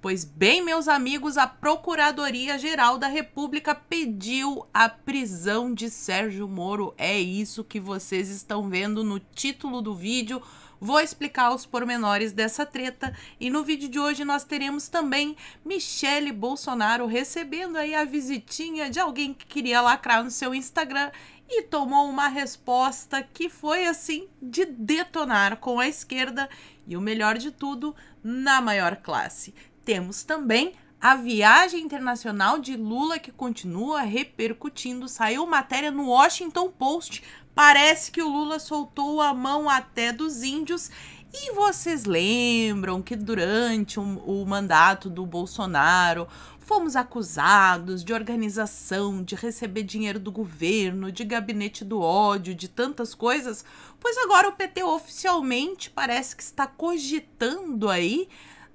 Pois bem, meus amigos, a Procuradoria-Geral da República pediu a prisão de Sérgio Moro. É isso que vocês estão vendo no título do vídeo. Vou explicar os pormenores dessa treta e no vídeo de hoje nós teremos também Michele Bolsonaro recebendo aí a visitinha de alguém que queria lacrar no seu Instagram e tomou uma resposta que foi assim de detonar com a esquerda e o melhor de tudo, na maior classe. Temos também a viagem internacional de Lula que continua repercutindo. Saiu matéria no Washington Post. Parece que o Lula soltou a mão até dos índios. E vocês lembram que durante o mandato do Bolsonaro fomos acusados de organização, de receber dinheiro do governo, de gabinete do ódio, de tantas coisas? Pois agora o PT oficialmente parece que está cogitando aí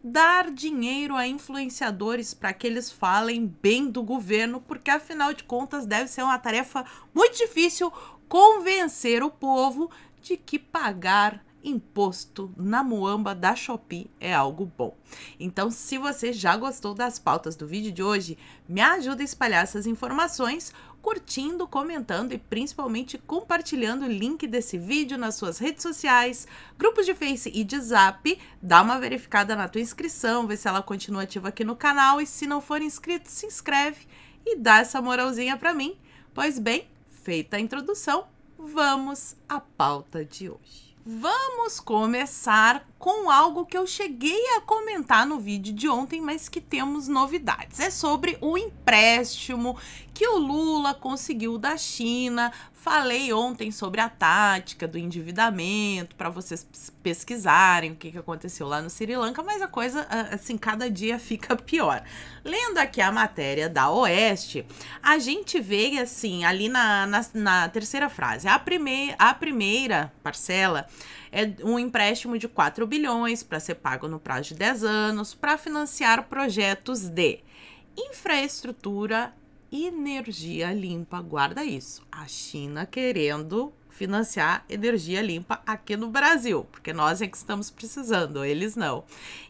dar dinheiro a influenciadores para que eles falem bem do governo, porque afinal de contas deve ser uma tarefa muito difícil convencer o povo de que pagar imposto na muamba da Shopee é algo bom. Então, se você já gostou das pautas do vídeo de hoje, me ajuda a espalhar essas informações, curtindo, comentando e principalmente compartilhando o link desse vídeo nas suas redes sociais, grupos de Face e de Zap. Dá uma verificada na tua inscrição, vê se ela continua ativa aqui no canal e se não for inscrito, se inscreve e dá essa moralzinha pra mim. Pois bem, feita a introdução, vamos à pauta de hoje. Vamos começar com algo que eu cheguei a comentar no vídeo de ontem, mas que temos novidades. É sobre o empréstimo que o Lula conseguiu da China. Falei ontem sobre a tática do endividamento, para vocês pesquisarem o que aconteceu lá no Sri Lanka, mas a coisa, assim, cada dia fica pior. Lendo aqui a matéria da Oeste, a gente vê, assim, ali na terceira frase, a primeira parcela é um empréstimo de 4 bilhões para ser pago no prazo de 10 anos para financiar projetos de infraestrutura e energia limpa. Guarda isso. A China querendo financiar energia limpa aqui no Brasil, porque nós é que estamos precisando, eles não.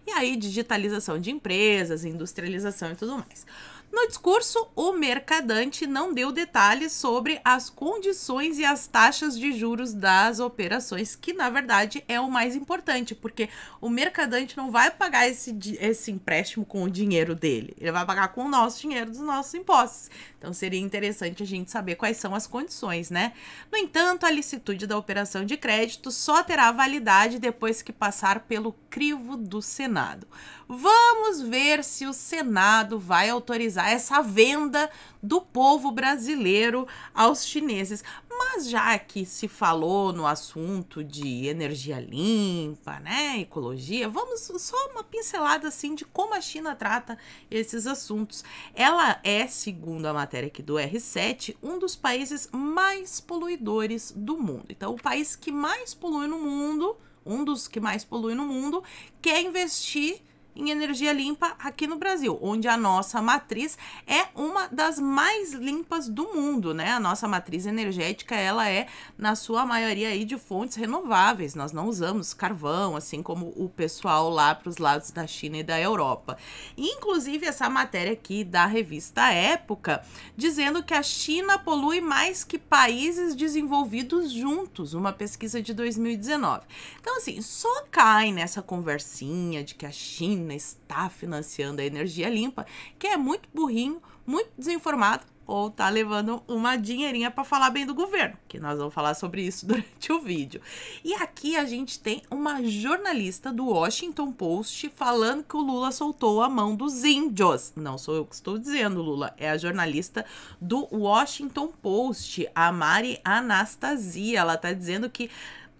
E aí, digitalização de empresas, industrialização e tudo mais. No discurso, o mercadante não deu detalhes sobre as condições e as taxas de juros das operações, que na verdade é o mais importante, porque o mercadante não vai pagar esse empréstimo com o dinheiro dele, ele vai pagar com o nosso dinheiro dos nossos impostos. Então seria interessante a gente saber quais são as condições, né? No entanto, a licitude da operação de crédito só terá validade depois que passar pelo crivo do Senado. Vamos ver se o Senado vai autorizar essa venda do povo brasileiro aos chineses. Mas já que se falou no assunto de energia limpa, né, ecologia, vamos só uma pincelada assim de como a China trata esses assuntos. Ela é, segundo a matéria aqui do R7, um dos países mais poluidores do mundo. Então, o país que mais polui no mundo, um dos que mais polui no mundo, quer investir em energia limpa aqui no Brasil, onde a nossa matriz é uma das mais limpas do mundo, né? A nossa matriz energética, ela é, na sua maioria, aí, de fontes renováveis. Nós não usamos carvão, assim como o pessoal lá para os lados da China e da Europa. Inclusive, essa matéria aqui da revista Época, dizendo que a China polui mais que países desenvolvidos juntos, uma pesquisa de 2019. Então, assim, só cai nessa conversinha de que a China está financiando a energia limpa, que é muito burrinho, muito desinformado, ou tá levando uma dinheirinha para falar bem do governo, que nós vamos falar sobre isso durante o vídeo. E aqui a gente tem uma jornalista do Washington Post falando que o Lula soltou a mão dos índios. Não sou eu que estou dizendo, Lula, é a jornalista do Washington Post, a Mari Anastasia. Ela tá dizendo que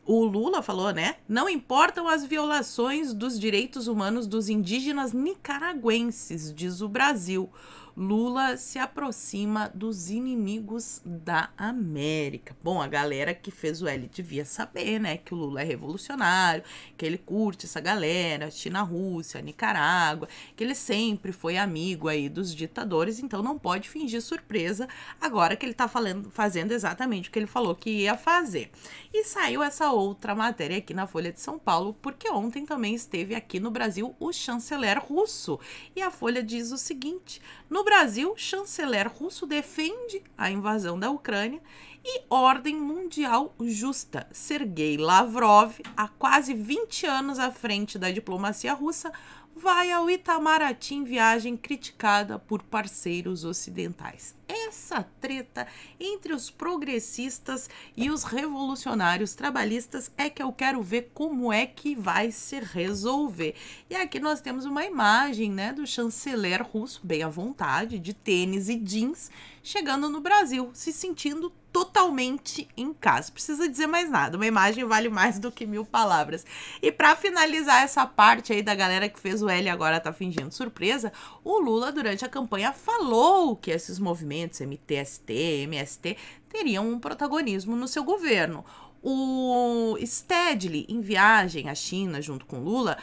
o Lula falou, né? Não importam as violações dos direitos humanos dos indígenas nicaragüenses, diz o Brasil. Lula se aproxima dos inimigos da América. Bom, a galera que fez o L devia saber, né, que o Lula é revolucionário, que ele curte essa galera, China, Rússia, Nicarágua, que ele sempre foi amigo aí dos ditadores, então não pode fingir surpresa agora que ele tá fazendo exatamente o que ele falou que ia fazer. E saiu essa outra matéria aqui na Folha de São Paulo, porque ontem também esteve aqui no Brasil o chanceler russo. E a Folha diz o seguinte: no Brasil, chanceler russo defende a invasão da Ucrânia e ordem mundial justa. Sergei Lavrov, há quase 20 anos à frente da diplomacia russa, vai ao Itamaraty em viagem criticada por parceiros ocidentais. Essa treta entre os progressistas e os revolucionários trabalhistas é que eu quero ver como é que vai se resolver. E aqui nós temos uma imagem, né, do chanceler russo, bem à vontade, de tênis e jeans, chegando no Brasil, se sentindo totalmente em casa. Precisa dizer mais nada, uma imagem vale mais do que 1000 palavras. E para finalizar essa parte aí da galera que fez o L e agora tá fingindo surpresa, o Lula durante a campanha falou que esses movimentos MTST, MST teriam um protagonismo no seu governo. O Stedley, em viagem à China junto com Lula,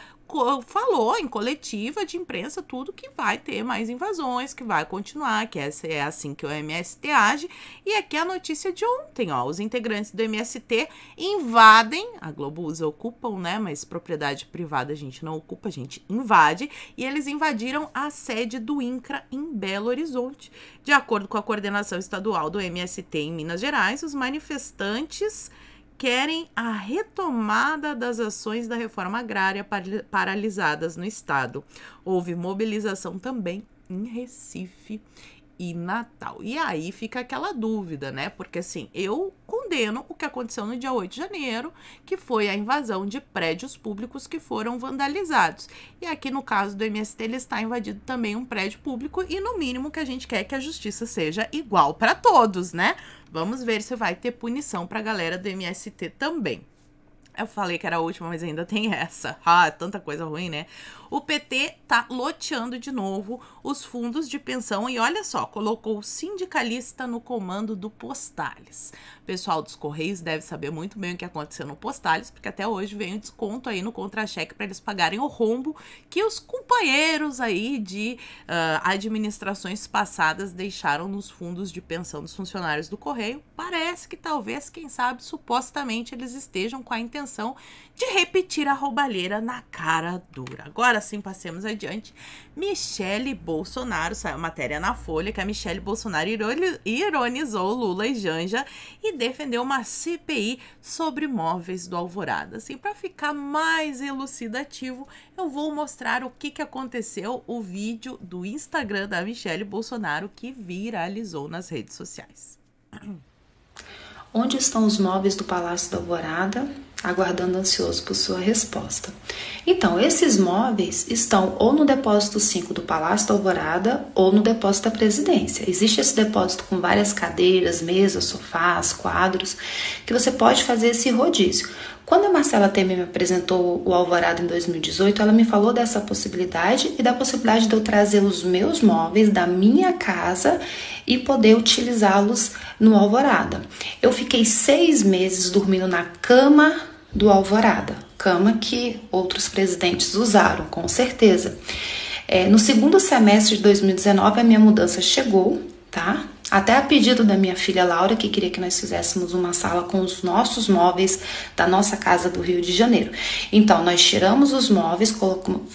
falou em coletiva de imprensa tudo que vai ter mais invasões, que vai continuar, que essa é assim que o MST age. E aqui a notícia de ontem, ó, os integrantes do MST invadem, a Globo usa ocupam, né, mas propriedade privada a gente não ocupa, a gente invade, e eles invadiram a sede do INCRA em Belo Horizonte. De acordo com a coordenação estadual do MST em Minas Gerais, os manifestantes querem a retomada das ações da reforma agrária paralisadas no estado. Houve mobilização também em Recife e Natal. E aí fica aquela dúvida, né? Porque assim, eu condeno o que aconteceu no dia 8 de janeiro, que foi a invasão de prédios públicos que foram vandalizados. E aqui no caso do MST, ele está invadido também um prédio público e no mínimo que a gente quer é que a justiça seja igual para todos, né? Vamos ver se vai ter punição para a galera do MST também. Eu falei que era a última, mas ainda tem essa. Ah, tanta coisa ruim, né? O PT tá loteando de novo os fundos de pensão e olha só, colocou o sindicalista no comando do Postales. O pessoal dos Correios deve saber muito bem o que aconteceu no Postales, porque até hoje vem um desconto aí no contra-cheque para eles pagarem o rombo que os companheiros aí de administrações passadas deixaram nos fundos de pensão dos funcionários do Correio. Parece que talvez, quem sabe, supostamente eles estejam com a intenção de repetir a roubalheira na cara dura. Agora sim, passemos adiante. Michele Bolsonaro, saiu matéria na Folha que a Michele Bolsonaro ironizou Lula e Janja e defendeu uma CPI sobre imóveis do Alvorada. Assim, para ficar mais elucidativo, eu vou mostrar o que aconteceu, o vídeo do Instagram da Michele Bolsonaro que viralizou nas redes sociais. Onde estão os móveis do Palácio da Alvorada? Aguardando ansioso por sua resposta. Então, esses móveis estão ou no depósito 5 do Palácio da Alvorada ou no depósito da Presidência. Existe esse depósito com várias cadeiras, mesas, sofás, quadros, que você pode fazer esse rodízio. Quando a Marcela Temer me apresentou o Alvorada em 2018, ela me falou dessa possibilidade e da possibilidade de eu trazer os meus móveis da minha casa e poder utilizá-los no Alvorada. Eu fiquei 6 meses dormindo na cama do Alvorada, cama que outros presidentes usaram, com certeza. No segundo semestre de 2019, a minha mudança chegou, tá? Até a pedido da minha filha Laura, que queria que nós fizéssemos uma sala com os nossos móveis da nossa casa do Rio de Janeiro. Então, nós tiramos os móveis,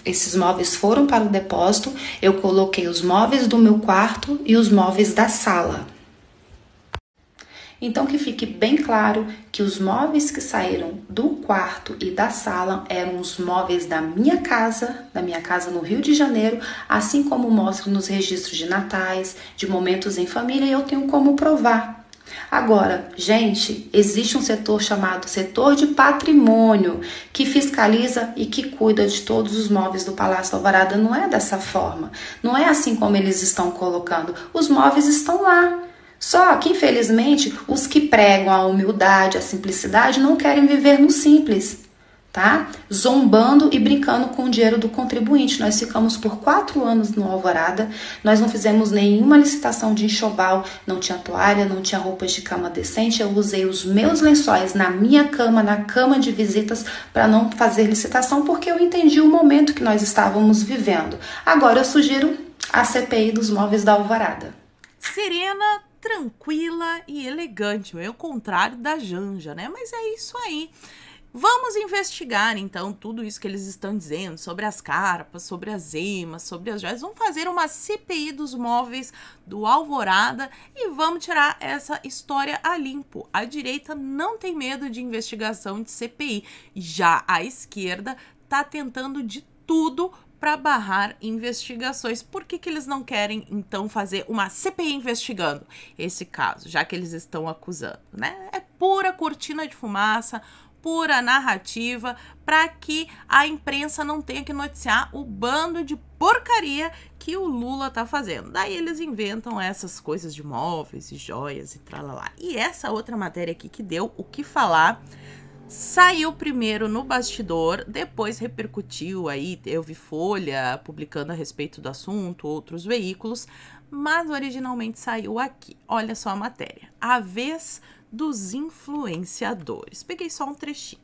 esses móveis foram para o depósito, eu coloquei os móveis do meu quarto e os móveis da sala. Então, que fique bem claro que os móveis que saíram do quarto e da sala eram os móveis da minha casa no Rio de Janeiro, assim como mostro nos registros de natais, de momentos em família, e eu tenho como provar. Agora, gente, existe um setor chamado setor de patrimônio, que fiscaliza e que cuida de todos os móveis do Palácio da Alvorada. Não é dessa forma, não é assim como eles estão colocando. Os móveis estão lá. Só que, infelizmente, os que pregam a humildade, a simplicidade, não querem viver no simples. tá? Zombando e brincando com o dinheiro do contribuinte. Nós ficamos por 4 anos no Alvorada, nós não fizemos nenhuma licitação de enxoval, não tinha toalha, não tinha roupas de cama decente, eu usei os meus lençóis na minha cama, na cama de visitas, para não fazer licitação, porque eu entendi o momento que nós estávamos vivendo. Agora eu sugiro a CPI dos móveis da Alvorada. Serena, tranquila e elegante, é o contrário da Janja, né? Mas é isso aí. Vamos investigar, então, tudo isso que eles estão dizendo sobre as carpas, sobre as emas, sobre as joias. Vamos fazer uma CPI dos móveis do Alvorada e vamos tirar essa história a limpo. A direita não tem medo de investigação de CPI. Já a esquerda está tentando de tudo para barrar investigações. Por que eles não querem, então, fazer uma CPI investigando esse caso, já que eles estão acusando, né? É pura cortina de fumaça, pura narrativa, para que a imprensa não tenha que noticiar o bando de porcaria que o Lula tá fazendo. Daí eles inventam essas coisas de móveis e joias e tralalá. E essa outra matéria aqui que deu o que falar, saiu primeiro no bastidor, depois repercutiu aí, eu vi Folha publicando a respeito do assunto, outros veículos, mas originalmente saiu aqui. Olha só a matéria. A vez dos influenciadores. Peguei só um trechinho.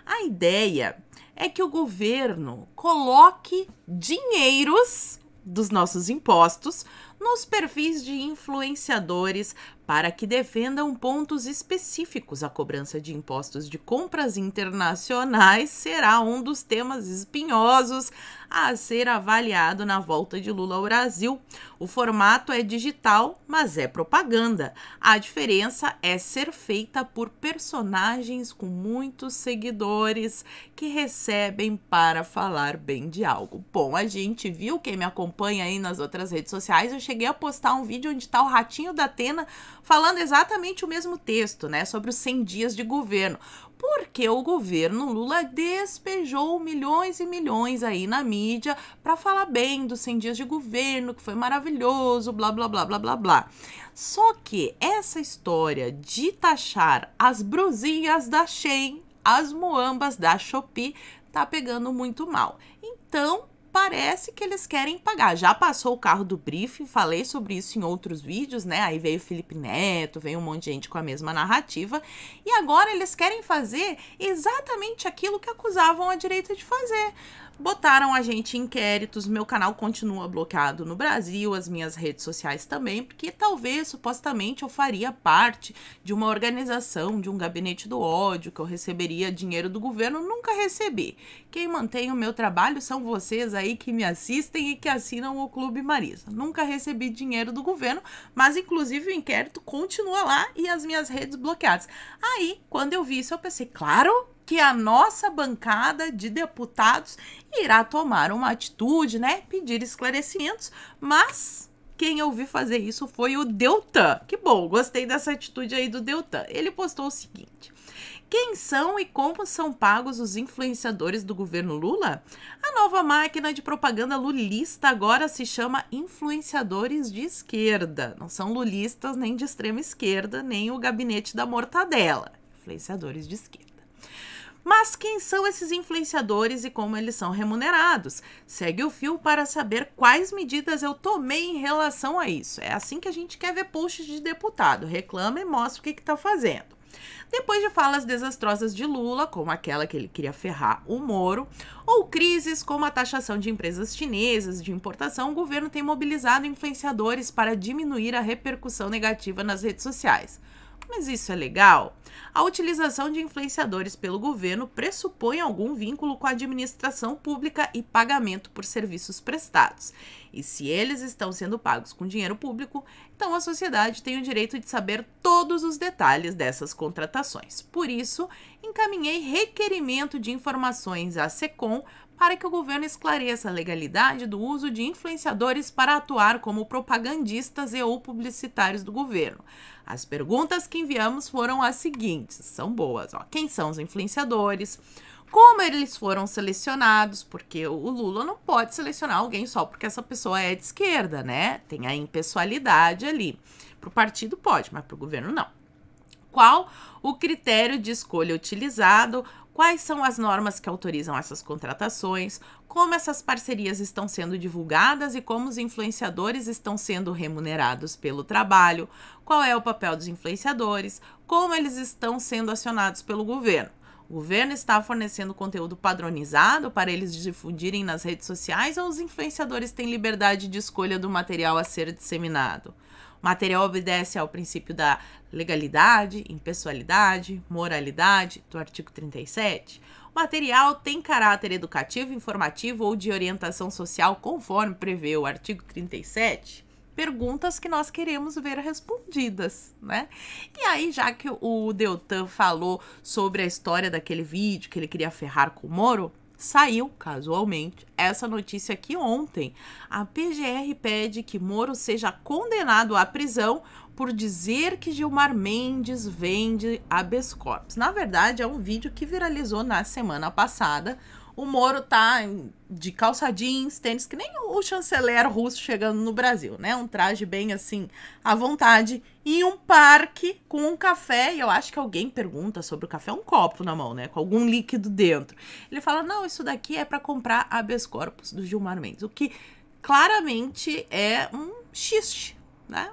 A ideia é que o governo coloque dinheiros dos nossos impostos nos perfis de influenciadores para que defendam pontos específicos. A cobrança de impostos de compras internacionais será um dos temas espinhosos a ser avaliado na volta de Lula ao Brasil. O formato é digital, mas é propaganda. A diferença é ser feita por personagens com muitos seguidores que recebem para falar bem de algo. Bom, a gente viu, quem me acompanha aí nas outras redes sociais, eu cheguei a postar um vídeo onde está o Ratinho da Atena falando exatamente o mesmo texto, né, sobre os 100 dias de governo, porque o governo Lula despejou milhões e milhões aí na mídia para falar bem dos 100 dias de governo, que foi maravilhoso, blá, blá, blá, blá, blá, blá. Só que essa história de taxar as brusinhas da Shein, as muambas da Shopee, tá pegando muito mal. Então, parece que eles querem pagar. Já passou o carro do briefing, falei sobre isso em outros vídeos, né? Aí veio o Felipe Neto, veio um monte de gente com a mesma narrativa. E agora eles querem fazer exatamente aquilo que acusavam a direita de fazer. Botaram a gente em inquéritos, meu canal continua bloqueado no Brasil, as minhas redes sociais também, porque talvez, supostamente, eu faria parte de uma organização, de um gabinete do ódio, que eu receberia dinheiro do governo. Nunca recebi. Quem mantém o meu trabalho são vocês aí que me assistem e que assinam o Clube Marisa. Nunca recebi dinheiro do governo, mas inclusive o inquérito continua lá e as minhas redes bloqueadas. Aí, quando eu vi isso, eu pensei, claro que a nossa bancada de deputados irá tomar uma atitude, né? Pedir esclarecimentos, mas quem eu vi fazer isso foi o Deltan. Que bom, gostei dessa atitude aí do Deltan. Ele postou o seguinte: quem são e como são pagos os influenciadores do governo Lula? A nova máquina de propaganda lulista agora se chama influenciadores de esquerda. Não são lulistas nem de extrema esquerda, nem o gabinete da mortadela. Influenciadores de esquerda. Mas quem são esses influenciadores e como eles são remunerados? Segue o fio para saber quais medidas eu tomei em relação a isso. É assim que a gente quer ver posts de deputado. Reclama e mostra o que está fazendo. Depois de falas desastrosas de Lula, como aquela que ele queria ferrar o Moro, ou crises como a taxação de empresas chinesas de importação, o governo tem mobilizado influenciadores para diminuir a repercussão negativa nas redes sociais. Mas isso é legal? A utilização de influenciadores pelo governo pressupõe algum vínculo com a administração pública e pagamento por serviços prestados. E se eles estão sendo pagos com dinheiro público, então a sociedade tem o direito de saber todos os detalhes dessas contratações. Por isso, encaminhei requerimento de informações à SECOM para que o governo esclareça a legalidade do uso de influenciadores para atuar como propagandistas e ou publicitários do governo. As perguntas que enviamos foram as seguintes, são boas, ó. Quem são os influenciadores? Como eles foram selecionados? Porque o Lula não pode selecionar alguém só porque essa pessoa é de esquerda, né? Tem a impessoalidade ali. Para o partido pode, mas para o governo não. Qual o critério de escolha utilizado? quais são as normas que autorizam essas contratações, como essas parcerias estão sendo divulgadas e como os influenciadores estão sendo remunerados pelo trabalho, qual é o papel dos influenciadores, como eles estão sendo acionados pelo governo. O governo está fornecendo conteúdo padronizado para eles difundirem nas redes sociais ou os influenciadores têm liberdade de escolha do material a ser disseminado? O material obedece ao princípio da legalidade, impessoalidade, moralidade do artigo 37. O material tem caráter educativo, informativo ou de orientação social, conforme prevê o artigo 37. Perguntas que nós queremos ver respondidas, né? E aí, já que o Deltan falou sobre a história daquele vídeo que ele queria ferrar com o Moro, saiu, casualmente, essa notícia aqui ontem. A PGR pede que Moro seja condenado à prisão por dizer que Gilmar Mendes vende habeas corpus. Na verdade, é um vídeo que viralizou na semana passada. O Moro tá de calça jeans, tênis, que nem o chanceler russo chegando no Brasil, né? Um traje bem assim, à vontade, em um parque com um café, e eu acho que alguém pergunta sobre o café, um copo na mão, né? Com algum líquido dentro. Ele fala, não, isso daqui é para comprar habeas corpus do Gilmar Mendes, o que claramente é um xiste, né?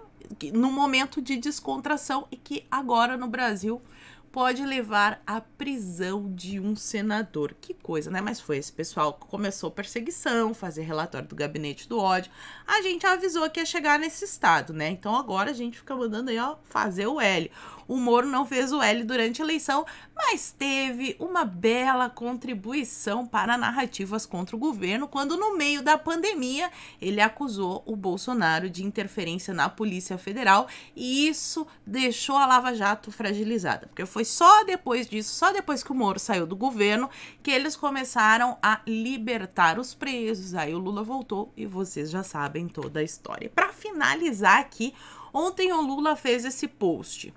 No momento de descontração e que agora no Brasil pode levar à prisão de um senador. Que coisa, né? Mas foi esse pessoal que começou perseguição, fazer relatório do gabinete do ódio. A gente avisou que ia chegar nesse estado, né? Então agora a gente fica mandando aí, ó, fazer o L. O Moro não fez o L durante a eleição, mas teve uma bela contribuição para narrativas contra o governo, quando no meio da pandemia ele acusou o Bolsonaro de interferência na Polícia Federal, e isso deixou a Lava Jato fragilizada, porque foi só depois disso, só depois que o Moro saiu do governo, que eles começaram a libertar os presos. Aí o Lula voltou e vocês já sabem toda a história. Para finalizar aqui, ontem o Lula fez esse post.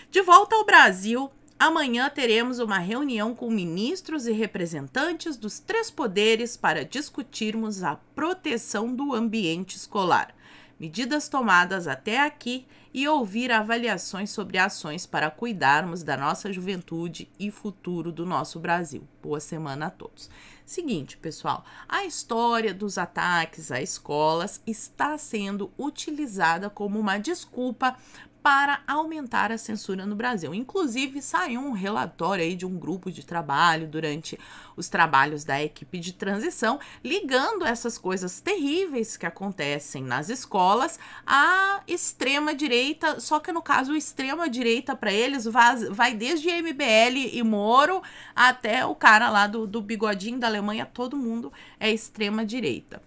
De volta ao Brasil, amanhã teremos uma reunião com ministros e representantes dos 3 poderes para discutirmos a proteção do ambiente escolar, medidas tomadas até aqui e ouvir avaliações sobre ações para cuidarmos da nossa juventude e futuro do nosso Brasil. Boa semana a todos. Seguinte, pessoal, a história dos ataques a escolas está sendo utilizada como uma desculpa para aumentar a censura no Brasil. Inclusive, saiu um relatório aí de um grupo de trabalho durante os trabalhos da equipe de transição, ligando essas coisas terríveis que acontecem nas escolas à extrema-direita, só que no caso, a extrema-direita para eles vai desde MBL e Moro até o cara lá do bigodinho da Alemanha, todo mundo é extrema-direita.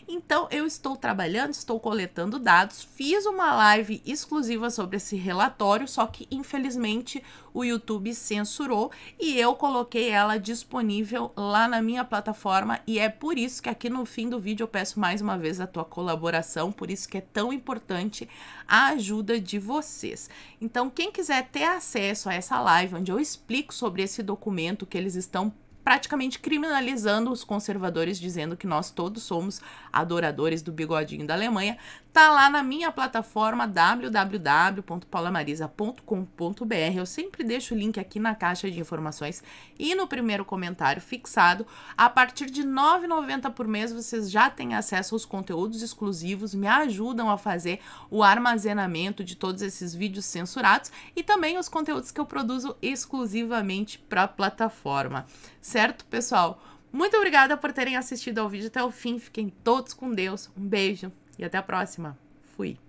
Então, eu estou trabalhando, estou coletando dados, fiz uma live exclusiva sobre esse relatório, só que, infelizmente, o YouTube censurou e eu coloquei ela disponível lá na minha plataforma, e é por isso que aqui no fim do vídeo eu peço mais uma vez a tua colaboração, por isso que é tão importante a ajuda de vocês. Então, quem quiser ter acesso a essa live, onde eu explico sobre esse documento que eles estão praticamente criminalizando os conservadores, dizendo que nós todos somos adoradores do bigodinho da Alemanha, tá lá na minha plataforma www.paulamarisa.com.br. Eu sempre deixo o link aqui na caixa de informações e no primeiro comentário fixado. A partir de R$ 9,90 por mês vocês já têm acesso aos conteúdos exclusivos, me ajudam a fazer o armazenamento de todos esses vídeos censurados e também os conteúdos que eu produzo exclusivamente para a plataforma. Certo, pessoal? Muito obrigada por terem assistido ao vídeo até o fim. Fiquem todos com Deus. Um beijo e até a próxima. Fui!